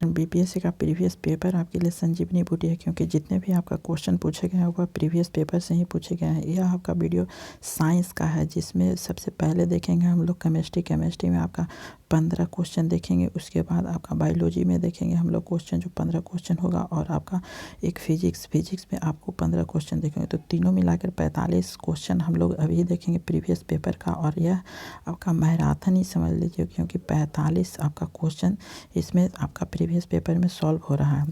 BPSC का previous paper आपके लिए संजीवनी बूटी है, क्योंकि जितने भी आपका क्वेश्चन पूछे गए हैं वह प्रीवियस पेपर से ही पूछे गए हैं। यह आपका वीडियो साइंस का है, जिसमें सबसे पहले देखेंगे हम लोग केमिस्ट्री में आपका 15 क्वेश्चन देखेंगे। उसके बाद आपका बायोलॉजी में देखेंगे हम लोग क्वेश्चन, जो 15 क्वेश्चन होगा, और आपका एक फिजिक्स में आपको 15 क्वेश्चन देखेंगे। तो तीनों मिलाकर 45 क्वेश्चन हम लोग अभी देखेंगे प्रीवियस पेपर का। और यह आपका मैराथन ही समझ लीजिए, क्योंकि 45 आपका क्वेश्चन इसमें आपका प्रीवियस पेपर में सॉल्व हो रहा है।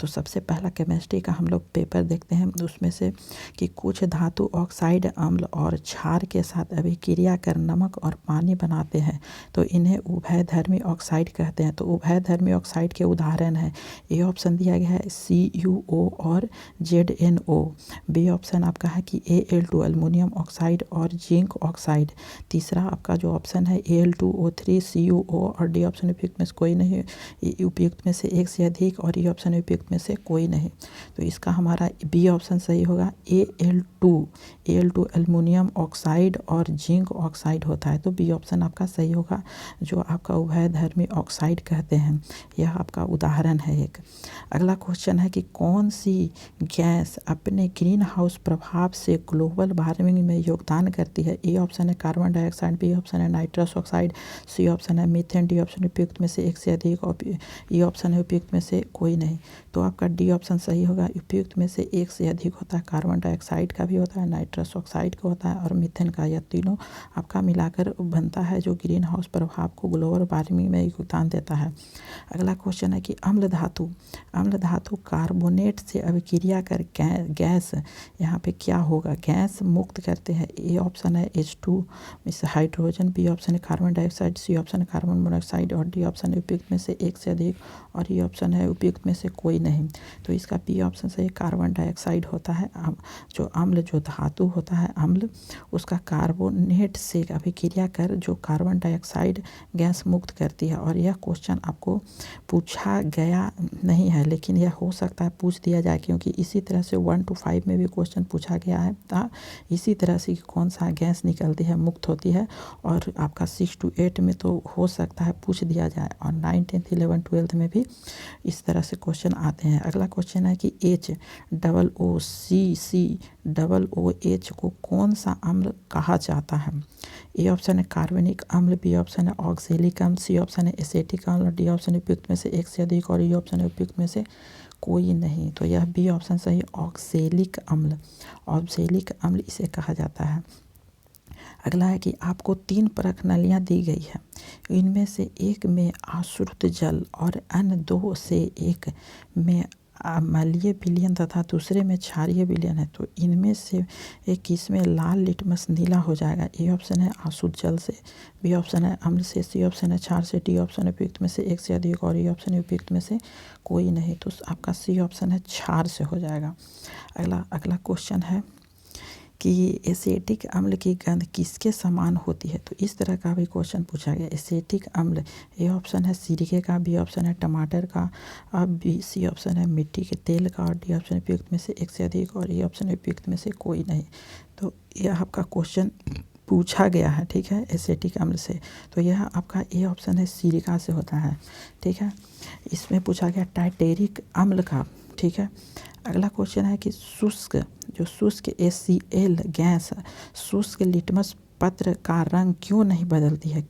तो सबसे पहला केमिस्ट्री का हम लोग पेपर देखते हैं, उसमें से कि कुछ धातु ऑक्साइड, अम्ल और क्षार के साथ अभिक्रिया कर नमक और पानी बनाते हैं, तो इन्हें उभयधर्मी ऑक्साइड कहते हैं। तो उभयधर्मी ऑक्साइड के उदाहरण है, ए ऑप्शन दिया गया है CuO और ZnO। बी ऑप्शन आपका है कि Al2 अल्मोनियम ऑक्साइड और जिंक ऑक्साइड। तीसरा आपका जो ऑप्शन है Al2O3 CuO, और डी ऑप्शन उपयुक्त में से कोई नहीं, उपयुक्त में से एक से अधिक, और ये ऑप्शन उपयुक्त में से कोई नहीं। तो इसका हमारा बी ऑप्शन सही होगा, Al2 अल्मोनियम ऑक्साइड और जिंक ऑक्साइड होता है। तो बी ऑप्शन आपका सही होगा, जो आपका उभयधर्मी ऑक्साइड कहते हैं। यह आपका उदाहरण है एक। अगला क्वेश्चन है कि कौन सी गैस अपने ग्रीन हाउस प्रभाव से ग्लोबल वार्मिंग में योगदान करती है। ए ऑप्शन है कार्बन डाइऑक्साइड, बी ऑप्शन है नाइट्रस ऑक्साइड, सी ऑप्शन है मीथेन, डी ऑप्शन उपयुक्त में से एक से अधिक, और ई ऑप्शन है उपयुक्त में से कोई नहीं। तो आपका डी ऑप्शन सही होगा, उपयुक्त में से एक से अधिक होता है। कार्बन डाइऑक्साइड का भी होता है, नाइट्रस ऑक्साइड का होता है, और मीथेन का। यह तीनों आपका मिलाकर बनता है जो ग्रीन हाउस प्रभाव को ग्लोबल वार्मिंग में योगदान देता है। अगला क्वेश्चन है कि अम्ल धातु कार्बोनेट से अभिक्रिया कर गैस, यहाँ पे क्या होगा, गैस मुक्त करते हैं। ए ऑप्शन है H2 इस हाइड्रोजन, बी ऑप्शन है कार्बन डाइऑक्साइड, सी ऑप्शन है कार्बन मोनोऑक्साइड, और डी ऑप्शन है उपयुक्त में से एक से अधिक, और ये ऑप्शन है उपयुक्त में से कोई नहीं। तो इसका बी ऑप्शन सही कार्बन डाइऑक्साइड होता है। जो अम्ल जो धातु होता है अम्ल, उसका कार्बोनेट से अभिक्रिया कर जो कार्बन डाइऑक्साइड गैस मुक्त करती है। और यह क्वेश्चन आपको पूछा गया नहीं है, लेकिन यह हो सकता है पूछ दिया जाए, क्योंकि इसी तरह से 1 to 5 में भी क्वेश्चन पूछा गया है था इसी तरह से कि कौन सा गैस निकलती है, मुक्त होती है। और आपका 6 to 8 में तो हो सकता है पूछ दिया जाए, और 9, 10, 11, 12 में भी इस तरह से क्वेश्चन आते हैं। अगला क्वेश्चन है कि HOOCCOOH को कौन सा अम्ल कहा जाता है। ए ऑप्शन है कार्बनिक अम्ल, बी ऑप्शन है ऑक्सैलिक अम्ल, सी ऑप्शन है एसिटिक अम्ल, और डी ऑप्शन है उपयुक्त में से एक से अधिक, और ये ऑप्शन है उपयुक्त में से कोई नहीं। तो यह बी ऑप्शन सही, ऑक्सैलिक अम्ल इसे कहा जाता है। अगला है कि आपको 3 परख नलियाँ दी गई है, इनमें से एक में आश्रित जल और अन्य 2 से एक में अम्लीय विलयन तथा दूसरे में क्षारीय विलयन है। तो इनमें से एक इसमें लाल लिटमस नीला हो जाएगा। ए ऑप्शन है आशुद्ध जल से, बी ऑप्शन है अम्ल से, सी ऑप्शन है क्षार से, डी ऑप्शन है उपयुक्त में से एक से अधिक, और ये ऑप्शन है उपयुक्त में से कोई नहीं। तो आपका सी ऑप्शन है क्षार से हो जाएगा। अगला क्वेश्चन है कि एसिटिक अम्ल की गंध किसके समान होती है। तो इस तरह का भी क्वेश्चन पूछा गया। एसिटिक अम्ल, ए ऑप्शन है सिरके का, बी ऑप्शन है टमाटर का, सी ऑप्शन है मिट्टी के तेल का, और डी ऑप्शन उपयुक्त में से एक से अधिक, और ये ऑप्शन उपयुक्त में से कोई नहीं। तो यह आपका क्वेश्चन पूछा गया है, ठीक है, एसिटिक अम्ल से। तो यह आपका ए ऑप्शन है सिरका से होता है, ठीक है। इसमें पूछा गया टाइटेरिक अम्ल का, ठीक है। अगला क्वेश्चन है कि शुष्क HCl गैस शुष्क लिटमस पत्र का रंग क्यों नहीं बदलती है।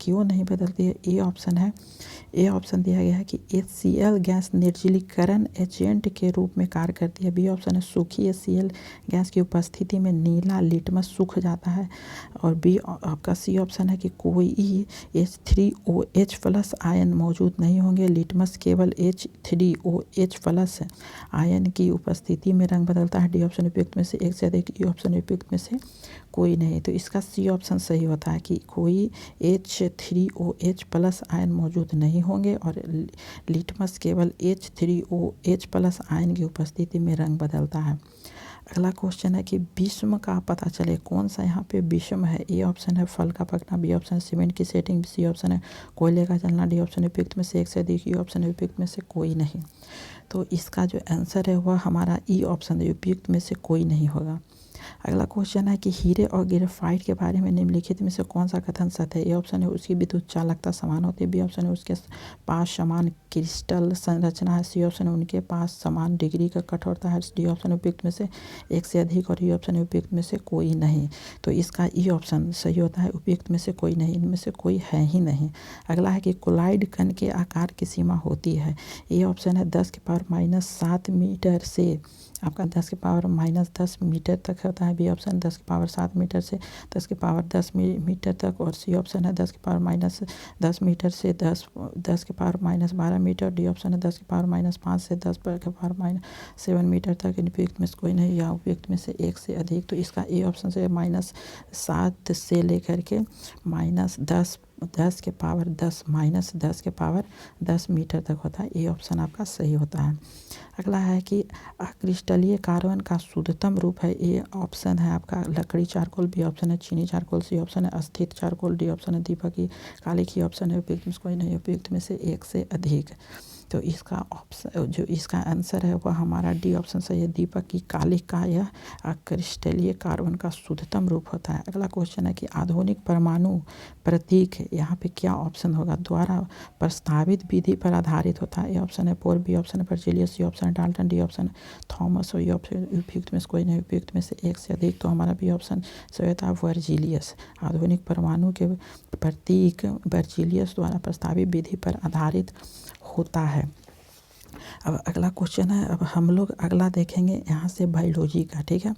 ए ऑप्शन दिया गया है कि HCl गैस निर्जलीकरण एजेंट के रूप में कार्य करती है। बी ऑप्शन है सूखी HCl गैस की उपस्थिति में नीला लिटमस सूख जाता है, और बी आपका सी ऑप्शन है कि कोई H3OH प्लस आयन मौजूद नहीं होंगे, लिटमस केवल H3OH प्लस आयन की उपस्थिति में रंग बदलता है। डी ऑप्शन उपयुक्त में से एक से अधिक, ई ऑप्शन उपयुक्त में से कोई नहीं। तो इसका सी ऑप्शन सही होता है कि कोई H3OH प्लस आयन मौजूद नहीं होंगे, और लिटमस केवल H3OH प्लस आयन की उपस्थिति में रंग बदलता है। अगला क्वेश्चन है कि विषम का पता चले, कौन सा यहाँ पे विषम है। ए ऑप्शन है फल का पकना, बी ऑप्शन है सीमेंट की सेटिंग, सी ऑप्शन है कोयले का जलना, डी ऑप्शन उपयुक्त में से एक से अधिक, ई ऑप्शन उपयुक्त में से कोई नहीं। तो इसका जो आंसर है वह हमारा ई ऑप्शन है, उपयुक्त में से कोई नहीं होगा। अगला क्वेश्चन है कि हीरे और ग्रेफाइट के बारे में निम्नलिखित में से कौन सा कथन सत्य है। ए ऑप्शन है उसकी विद्युत चालकता समान होती है। बी ऑप्शन है उसके पास समान क्रिस्टल संरचना है। सी ऑप्शन है उनके पास समान डिग्री का कठोरता है। डी ऑप्शन है उपयुक्त में से एक से अधिक और ई ऑप्शन है उपयुक्त में से कोई नहीं। तो इसका ई ऑप्शन सही होता है, उपयुक्त में से कोई नहीं, इनमें से कोई है ही नहीं। अगला है कि कोलाइड कण के आकार की सीमा होती है। ए ऑप्शन है 10⁻⁷ मीटर से आपका 10⁻⁻10 मीटर तक होता है। बी ऑप्शन 10⁻⁷ मीटर से 10⁻10 मीटर तक और सी ऑप्शन है 10⁻10 मीटर से 10⁻12 मीटर। डी ऑप्शन है 10⁻5 से 10⁻7 मीटर तक। इन उपयुक्त में से कोई नहीं या उपयुक्त में से एक से अधिक। तो इसका ए ऑप्शन से -7 से लेकर के -10 10⁻10 मीटर तक होता है। ये ऑप्शन आपका सही होता है। अगला है कि अक्रिस्टलीय कार्बन का शुद्धतम रूप है। ए ऑप्शन है आपका लकड़ी चारकोल। बी ऑप्शन है चीनी चारकोल। सी ऑप्शन है अस्थिर चारकोल। डी ऑप्शन है दीपक की कालिक। ही ऑप्शन है उपयुक्त में से कोई नहीं, उपयुक्त में से एक से अधिक। तो इसका ऑप्शन जो इसका आंसर है वह हमारा डी ऑप्शन सही है। दीपक की कालिक का यह अक्रिस्टलीय कार्बन का शुद्धतम रूप होता है। अगला क्वेश्चन है कि आधुनिक परमाणु प्रतीक यहाँ पे क्या ऑप्शन होगा। द्वारा प्रस्तावित विधि पर आधारित होता है। ए ऑप्शन है पोर। बी ऑप्शन है वर्जिलियस। सी ऑप्शन है डाल्टन। D option Thomas. और ये ऑप्शन उपयुक्त में से कोई नहीं, उपयुक्त में से एक से अधिक। तो हमारा बी ऑप्शन सही होता है वर्जिलियस। आधुनिक परमाणु के प्रतीक वर्जिलियस द्वारा प्रस्तावित विधि पर आधारित होता है। अब अगला क्वेश्चन है, अब हम लोग अगला देखेंगे यहाँ से बायोलॉजी का, ठीक है।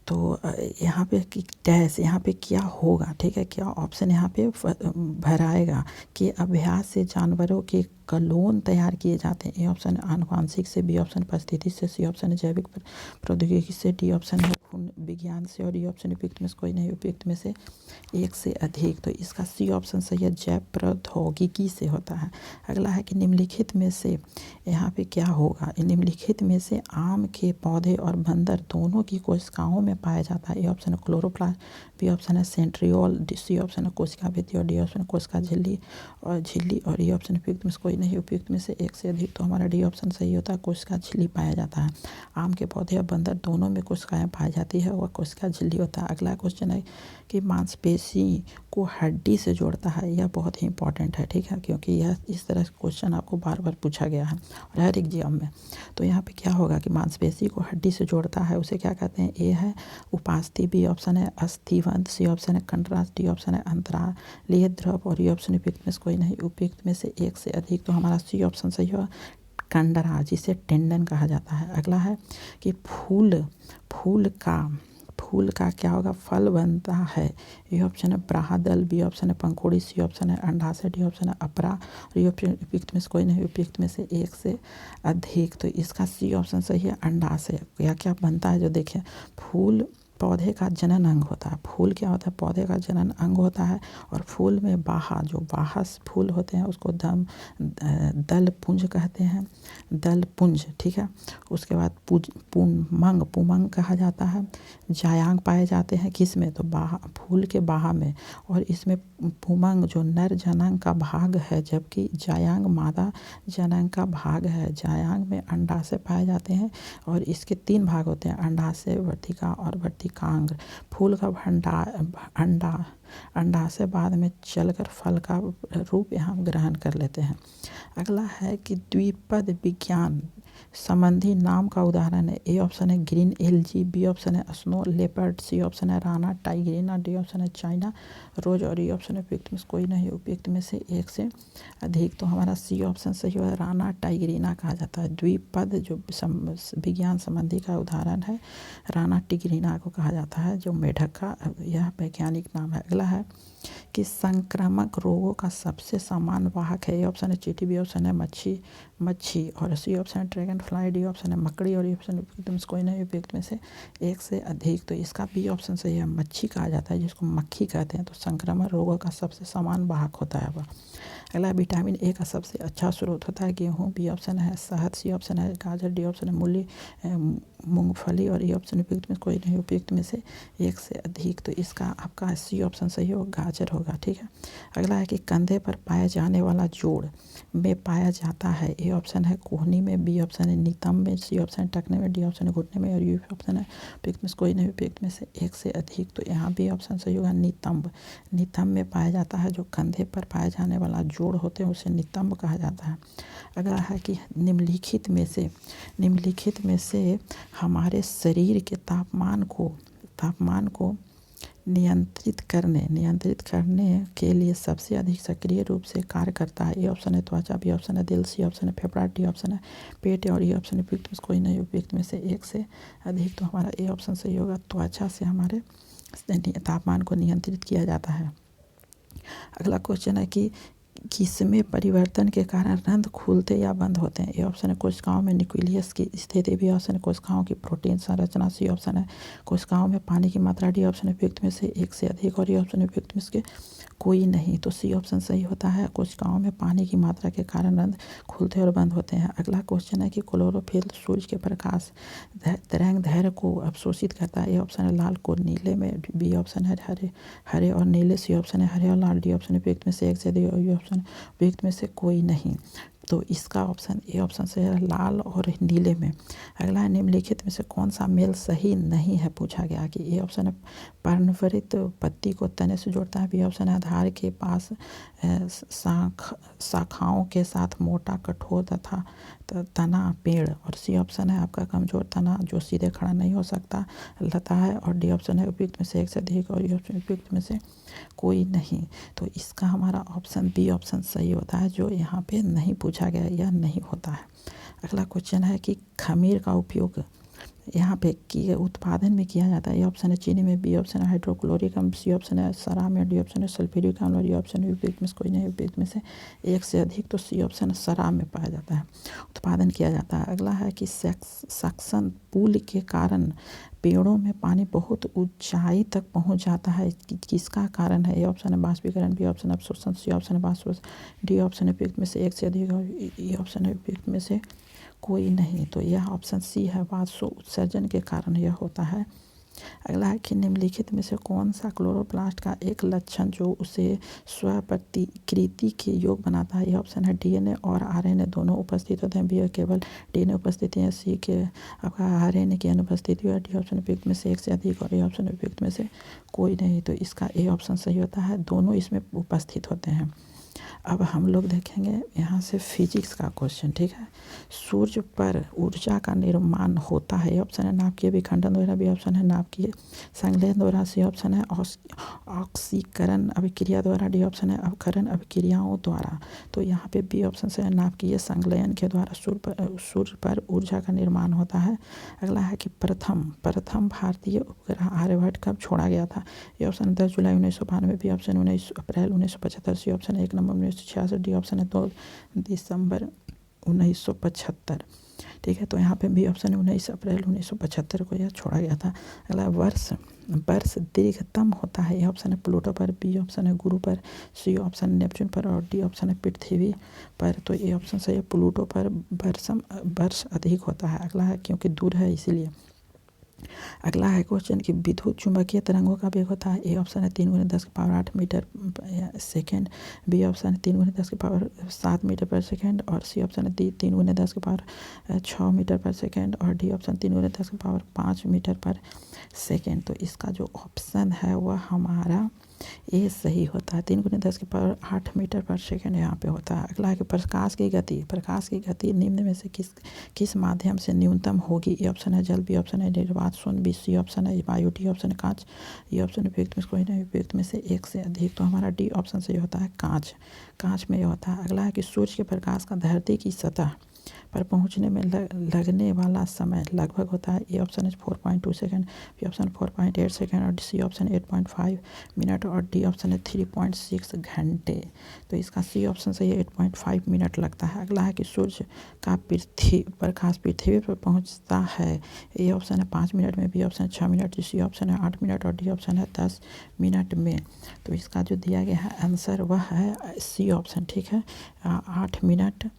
तो यहाँ पे कि डैश यहाँ पे क्या होगा, ठीक है, क्या ऑप्शन यहाँ पे भराएगा कि अभ्यास से जानवरों के क्लोन तैयार किए जाते हैं। ए ऑप्शन आनुवांशिक से। बी ऑप्शन परिस्थिति से। सी ऑप्शन है जैविक प्रौद्योगिकी से। डी ऑप्शन है विज्ञान से। और डी ऑप्शन उपयुक्त में से कोई नहीं, उपयुक्त में से एक से अधिक। तो इसका सी ऑप्शन सही है, जैव प्रौद्योगिकी से होता है। अगला है कि निम्नलिखित में से यहाँ पे क्या होगा। निम्नलिखित में से आम के पौधे और बंदर दोनों की कोशिकाओं में पाया जाता है। ए ऑप्शन है क्लोरोप्लास्ट। बी ऑप्शन है सेंट्रियोल। सी ऑप्शन है कोशिका भित्ति। और डी ऑप्शन है कोशिका झिल्ली। और ये ऑप्शन उपयुक्त में से कोई नहीं, उपयुक्त में से एक से अधिक। तो हमारा डी ऑप्शन सही होता है, कोशिका झिल्ली पाया जाता है। आम के पौधे और बंदर दोनों में कोशिकाएं पाई जाती है, वह कोशिका झिल्ली होता है। अगला क्वेश्चन है कि मांसपेशी को हड्डी से जोड़ता है। यह बहुत ही इंपॉर्टेंट है, ठीक है, क्योंकि यह इस तरह से क्वेश्चन आपको बार बार पूछा गया है और हर एग्जाम में। तो यहाँ पे क्या होगा कि मांसपेशी को हड्डी से जोड़ता है, उसे क्या कहते हैं। ए है उपास्थि। बी ऑप्शन है अस्थिवंत। सी ऑप्शन है कंडरास। डी ऑप्शन है अंतरालीय द्रव। और ये ऑप्शन उपयुक्त में से कोई नहीं, उपयुक्त में से एक से अधिक। तो हमारा सी ऑप्शन सही होगा, कंडरा, जिसे टेंडन कहा जाता है। अगला है कि फूल का क्या होगा, फल बनता है। ये ऑप्शन है ब्राहदल। बी ऑप्शन है पंखुड़ी। सी ऑप्शन है अंडाशय। डी ऑप्शन है अपरा। और ये ऑप्शन उपयुक्त में से कोई नहीं, उपयुक्त में से एक से अधिक। तो इसका सी ऑप्शन सही है, अंडाशय। क्या क्या बनता है जो देखिए, फूल पौधे का जनन अंग होता है। फूल क्या होता है, पौधे का जनन अंग होता है। और फूल में बाहा फूल होते हैं उसको दल पुंज कहते हैं, दल पुंज, ठीक है। उसके बाद पुमंग कहा जाता है। जायांग पाए जाते हैं किस में, तो फूल के बाहा में। और इसमें पुमंग जो नर जनांग का भाग है, जबकि जायांग मादा जनांग का भाग है। जायांग में अंडाशय पाए जाते हैं और इसके 3 भाग होते हैं, अंडाशय, वर्तिका और वर्तिकांग। फूल का अंडाशय बाद में चलकर फल का रूप यहाँ ग्रहण कर लेते हैं। अगला है कि द्विपद विज्ञान संबंधी नाम का उदाहरण है। ए ऑप्शन है ग्रीन एलजी। बी ऑप्शन है स्नो लेपर्ड। सी ऑप्शन है राना टाइग्रीना। डी ऑप्शन है चाइना रोज। और ये ऑप्शन उपयुक्त में से कोई नहीं, उपयुक्त में से एक से अधिक। तो हमारा सी ऑप्शन सही है, राना टाइग्रीना कहा जाता है। द्विपद जो विज्ञान संबंधी का उदाहरण है, राना टाइग्रीना को कहा जाता है, जो मेढक का यह वैज्ञानिक नाम है। अगला है कि संक्रामक रोगों का सबसे सामान्य वाहक है। ए ऑप्शन है चींटी। बी ऑप्शन है मच्छी। और सी ऑप्शन है ड्रैगन फ्लाई। डी ऑप्शन है मकड़ी। और ये ऑप्शन उपयुक्त में से कोई नहीं, उपयुक्त में से एक से अधिक। तो इसका बी ऑप्शन सही है, मच्छी कहा जाता है, जिसको मक्खी कहते हैं। तो संक्रामक रोगों का सबसे सामान्य वाहक होता है वह। अगला विटामिन ए का सबसे अच्छा स्रोत होता है गेहूँ। बी ऑप्शन है शहद। सी ऑप्शन है गाजर। डी ऑप्शन है मूंगफली और ए ऑप्शन उपयुक्त में कोई नहीं, उपयुक्त में से एक से अधिक। तो इसका आपका सी ऑप्शन सही होगा, गाजर होगा। ठीक है, अगला है कि कंधे पर पाए जाने वाला जोड़ में पाया जाता है। ए ऑप्शन है कोहनी में, बी ऑप्शन है नितंब में, सी ऑप्शन है टखने में, डी ऑप्शन है घुटने में और यू ऑप्शन है उपयुक्त में से कोई नहीं, उपयुक्त में से एक से अधिक। तो यहाँ बी ऑप्शन सही होगा, नितंब। नितंब में पाया जाता है, जो कंधे पर पाए जाने वाला जोड़ होते हैं उसे नितंब कहा जाता है। अगला है कि निम्नलिखित में से हमारे शरीर के तापमान को नियंत्रित करने के लिए सबसे अधिक सक्रिय रूप से कार्य करता है। ए ऑप्शन है त्वचा, बी ऑप्शन है दिल, सी ऑप्शन है फेफड़ा, डी ऑप्शन है पेट और ई ऑप्शन उपयुक्त में से कोई नहीं, उपयुक्त में से एक से अधिक। तो हमारा ए ऑप्शन सही होगा, त्वचा से हमारे तापमान को नियंत्रित किया जाता है। अगला क्वेश्चन है कि किसमें परिवर्तन के कारण रंध्र खुलते या बंद होते हैं। ए ऑप्शन है कोशिकाओं में न्यूक्लियस की स्थिति, बी ऑप्शन है कोशिकाओं की प्रोटीन संरचना, सी ऑप्शन है कोशिकाओं में पानी की मात्रा, डी ऑप्शन है उपयुक्त में से एक से अधिक और ये ऑप्शन उपयुक्त में से कोई नहीं। तो सी ऑप्शन सही होता है, कोशिकाओं में पानी की मात्रा के कारण रंध्र खुलते और बंद होते हैं। अगला क्वेश्चन है कि क्लोरोफिल सूर्य के प्रकाश तरंग दैर्ध्य को अवशोषित करता है। ए ऑप्शन है लाल को नीले में, बी ऑप्शन है हरे और नीले, सी ऑप्शन है हरे और लाल, डी ऑप्शन उपयुक्त में से एक से अधिक और ये ऑप्शन उपयुक्त में से कोई नहीं। तो इसका ऑप्शन ए ऑप्शन से है लाल और नीले में। अगला है निम्नलिखित में से कौन सा मेल सही नहीं है, पूछा गया कि ए ऑप्शन है पर्णवृत्त पत्ती को तने से जोड़ता है, बी ऑप्शन है आधार के पास शाखाओं के साथ मोटा कठोर तथा तना पेड़, और सी ऑप्शन है आपका कमजोर तना जो सीधे खड़ा नहीं हो सकता लता है, और डी ऑप्शन है उपयुक्त में से एक से अधिक और ये ऑप्शन उपयुक्त में से कोई नहीं। तो इसका हमारा ऑप्शन बी ऑप्शन सही होता है, जो यहाँ पे नहीं पूछा गया या नहीं होता है। अगला क्वेश्चन है कि खमीर का उपयोग यहाँ पे किए उत्पादन में किया जाता है। ए ऑप्शन है चीनी में, बी ऑप्शन है हाइड्रोक्लोरिक अम्ल, सी ऑप्शन है शराब में, डी ऑप्शन है सल्फ्यूरिक अम्ल और ये ऑप्शन है उपयुक्त में से कोई नहीं, उपयुक्त में से एक से अधिक। तो सी ऑप्शन है शराब में पाया जाता है, उत्पादन किया जाता है। अगला है कि सक्शन पुल के कारण पेड़ों में पानी बहुत ऊंचाई तक पहुंच जाता है, किसका कारण है। ए ऑप्शन है बाष्पीकरण, बी ऑप्शन है अवशोषण, सी ऑप्शन है वाष्प, डी ऑप्शन है उपयुक्त में से एक से अधिक और ये ऑप्शन है उपयुक्त में से कोई नहीं। तो यह ऑप्शन सी है, वाष्प उत्सर्जन के कारण यह होता है। अगला है कि निम्नलिखित में से कौन सा क्लोरोप्लास्ट का एक लक्षण जो उसे स्वप्रतिकृति के योग बनाता है। ये ऑप्शन है डीएनए और आरएनए दोनों उपस्थित होते हैं, बी केवल डीएनए उपस्थिति है, सी के आपका आरएनए की अनुपस्थिति है, डी ऑप्शन उपयुक्त में से एक से अधिक और ये ऑप्शन उपयुक्त में से कोई नहीं। तो इसका ए ऑप्शन सही होता है, दोनों इसमें उपस्थित होते हैं। अब हम लोग देखेंगे यहाँ से फिजिक्स का क्वेश्चन, ठीक है। सूर्य पर ऊर्जा का निर्माण होता है। ऑप्शन है नाभिकीय विखंडन द्वारा, बी ऑप्शन है नाभिकीय संलयन द्वारा, सी ऑप्शन है ऑक्सीकरण अभिक्रिया द्वारा, डी ऑप्शन है अवकरण अभिक्रियाओं द्वारा। तो यहाँ पे बी ऑप्शन से नाभिकीय संलयन के द्वारा सूर्य पर ऊर्जा का निर्माण होता है। अगला है कि प्रथम भारतीय उपग्रह आर्यभट्ट कब छोड़ा गया था। ये ऑप्शन 10 जुलाई 1992, बी ऑप्शन 19 अप्रैल 1975, सी ऑप्शन 1 नवंबर 1966, डी ऑप्शन है 2 दिसंबर 1975। ठीक है, तो यहाँ पे बी ऑप्शन 19 अप्रैल 1975 को यह छोड़ा गया था। अगला वर्ष दीर्घतम होता है। ए ऑप्शन है प्लूटो पर, बी ऑप्शन है गुरु पर, सी ऑप्शन नेपच्यून पर और डी ऑप्शन है पृथ्वी पर। तो ए ऑप्शन सही है, प्लूटो पर वर्ष अधिक होता है। अगला है क्योंकि दूर है इसीलिए। अगला है क्वेश्चन कि विद्युत चुंबकीय तरंगों का वेग होता है। ए ऑप्शन है 3×10⁸ मीटर सेकेंड, बी ऑप्शन है 3×10⁷ मीटर पर सेकेंड और सी ऑप्शन है 3×10⁶ मीटर पर सेकेंड और डी ऑप्शन 3×10⁵ मीटर पर सेकेंड। तो इसका जो ऑप्शन है वह हमारा ए सही होता है, 3×10⁸ मीटर पर सेकेंड यहाँ पे होता है। अगला है कि प्रकाश की गति निम्न में से किस माध्यम से न्यूनतम होगी। ए ऑप्शन है जल, बी ऑप्शन है निर्वात शून्य, बी सी ऑप्शन है वायु, डी ऑप्शन है कांच, ये ऑप्शन उपयुक्त में कोई नहीं, उपयुक्त में से एक से अधिक। तो हमारा डी ऑप्शन से होता है कांच में ये होता है। अगला है कि सूर्य के प्रकाश का धरती की सतह पर पहुंचने में लगने वाला समय लगभग होता है। ए ऑप्शन है 4.2 सेकेंड, बी ऑप्शन 4.8 सेकेंड और सी ऑप्शन 8.5 मिनट और डी ऑप्शन है 3.6 घंटे। तो इसका सी ऑप्शन से ये 8.5 मिनट लगता है। अगला है कि सूर्य का प्रकाश पृथ्वी पर पहुंचता है। ए ऑप्शन है 5 मिनट में, बी ऑप्शन है 6 मिनट, सी ऑप्शन है 8 मिनट और डी ऑप्शन है 10 मिनट में। तो इसका जो दिया गया है आंसर वह है सी ऑप्शन, ठीक है, 8 मिनट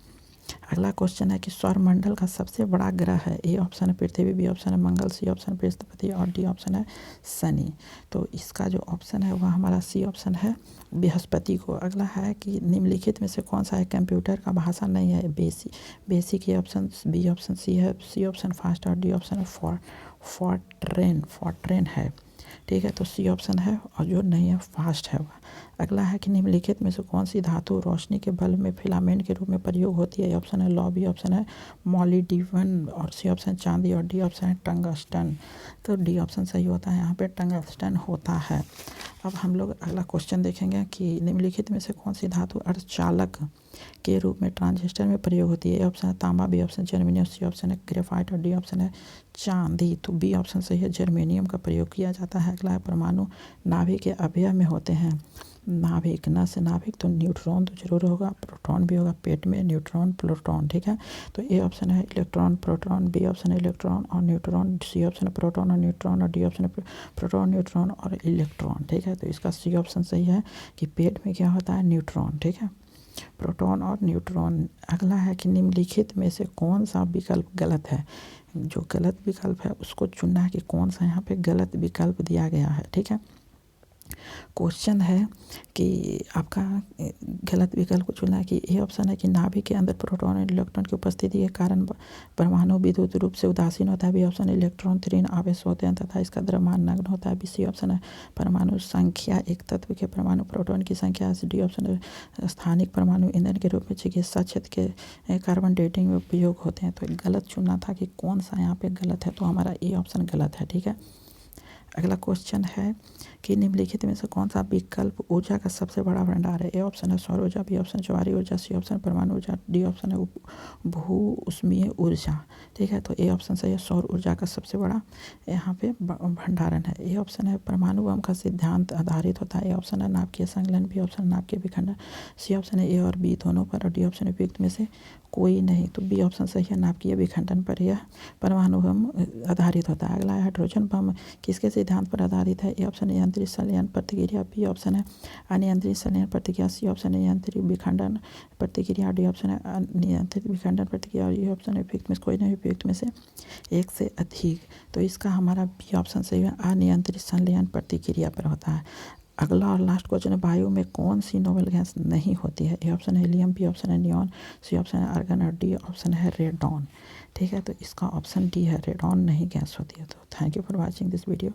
अगला क्वेश्चन है कि सौरमंडल का सबसे बड़ा ग्रह है। ए ऑप्शन है पृथ्वी, बी ऑप्शन है मंगल, सी ऑप्शन है बृहस्पति और डी ऑप्शन है शनि। तो इसका जो ऑप्शन है वह हमारा सी ऑप्शन है बृहस्पति को। अगला है कि निम्नलिखित में से कौन सा है कंप्यूटर का भाषा नहीं है। BASIC A option, B option C है, सी ऑप्शन फास्ट और डी ऑप्शन है फॉरट्रेन है। ठीक है, तो सी ऑप्शन है और जो नहीं है फास्ट है वह। अगला है कि निम्नलिखित में से कौन सी धातु रोशनी के बल्ब में फिलामेंट के रूप में प्रयोग होती है। ऑप्शन है लौ, बी ऑप्शन है मोलिडिवन और सी ऑप्शन चांदी और डी ऑप्शन है टंगस्टन। तो डी ऑप्शन सही होता है, यहाँ पे टंगस्टन होता है। अब हम लोग अगला क्वेश्चन देखेंगे कि निम्नलिखित में से कौन सी धातु अर्धचालक के रूप में ट्रांजिस्टर में प्रयोग होती है। ए ऑप्शन है तांबा, B option germanium, C option है ग्रेफाइट और डी ऑप्शन है चांदी। तो बी ऑप्शन सही है, जर्मेनियम का प्रयोग किया जाता है। अगला है परमाणु नाभिक के अवयव में होते हैं। नाभिक, न से नाभिक तो न्यूट्रॉन तो जरूर होगा, प्रोटॉन भी होगा पेट में, न्यूट्रॉन प्रोटॉन। ठीक है, तो ए ऑप्शन है इलेक्ट्रॉन प्रोटॉन, बी ऑप्शन है इलेक्ट्रॉन और न्यूट्रॉन, सी ऑप्शन है प्रोटॉन और न्यूट्रॉन और डी ऑप्शन है प्रोटॉन न्यूट्रॉन और इलेक्ट्रॉन। ठीक है, तो इसका सी ऑप्शन सही है कि पेट में क्या होता है न्यूट्रॉन। ठीक है, प्रोटॉन और न्यूट्रॉन। अगला है कि निम्नलिखित में से कौन सा विकल्प गलत है। जो गलत विकल्प है उसको चुनना है कि कौन सा यहाँ पे गलत विकल्प दिया गया है। ठीक है, क्वेश्चन है कि आपका गलत विकल्प को चुनना है कि ए ऑप्शन है कि नाभिक के अंदर प्रोटॉन और इलेक्ट्रॉन की उपस्थिति के कारण परमाणु विद्युत रूप से उदासीन होता है। बी ऑप्शन है इलेक्ट्रॉन ऋण आवेश होते हैं तथा इसका द्रव्यमान नग्न होता है। बी सी ऑप्शन है परमाणु संख्या एक तत्व के परमाणु प्रोटॉन की संख्या। डी ऑप्शन है स्थानिक परमाणु ईंधन के रूप में चिकित्सा क्षेत्र के कार्बन डेटिंग में उपयोग होते हैं। तो गलत चुनना था कि कौन सा यहाँ पे गलत है, तो हमारा ए ऑप्शन गलत है। ठीक है, अगला क्वेश्चन है कि निम्नलिखित में से कौन सा विकल्प ऊर्जा का सबसे बड़ा भंडार है। ए ऑप्शन है सौर ऊर्जा, बी ऑप्शन ज्वारी ऊर्जा, सी ऑप्शन परमाणु ऊर्जा, डी ऑप्शन है भू ऊष्मीय ऊर्जा। ठीक है, तो ए ऑप्शन सही है, सौर ऊर्जा का सबसे बड़ा यहाँ पे भंडारण है। ए ऑप्शन है परमाणु बम का सिद्धांत आधारित होता है। ए ऑप्शन है नाभिकीय संकलन, बी ऑप्शन नाभिकीय विखंडन, सी ऑप्शन है ए और बी दोनों पर और डी ऑप्शन है उपयुक्त में से कोई नहीं। तो बी ऑप्शन सही है, नाभिकीय विखंडन पर यह परमाणु बम आधारित होता है। अगला है हाइड्रोजन बम किसके सिद्धांत पर आधारित है। ए ऑप्शन है यांत्रिक संलयन प्रतिक्रिया, बी ऑप्शन है अनियंत्रित संलयन प्रतिक्रिया, सी ऑप्शन है यांत्रिक विखंडन प्रतिक्रिया, डी ऑप्शन है अनियंत्रित विखंडन प्रतिक्रिया और ये ऑप्शन है उपयुक्त में से कोई नहीं, उपयुक्त में से एक से अधिक। तो इसका हमारा बी ऑप्शन सही है, अनियंत्रित संलयन प्रतिक्रिया पर होता है। अगला और लास्ट क्वेश्चन है वायु में कौन सी नोबेल गैस नहीं होती है। ए ऑप्शन है हीलियम, बी ऑप्शन है नियॉन, सी ऑप्शन है आर्गन और डी ऑप्शन है रेडॉन। ठीक है, तो इसका ऑप्शन डी है, रेडॉन नहीं गैस होती है। तो thank you for watching this video.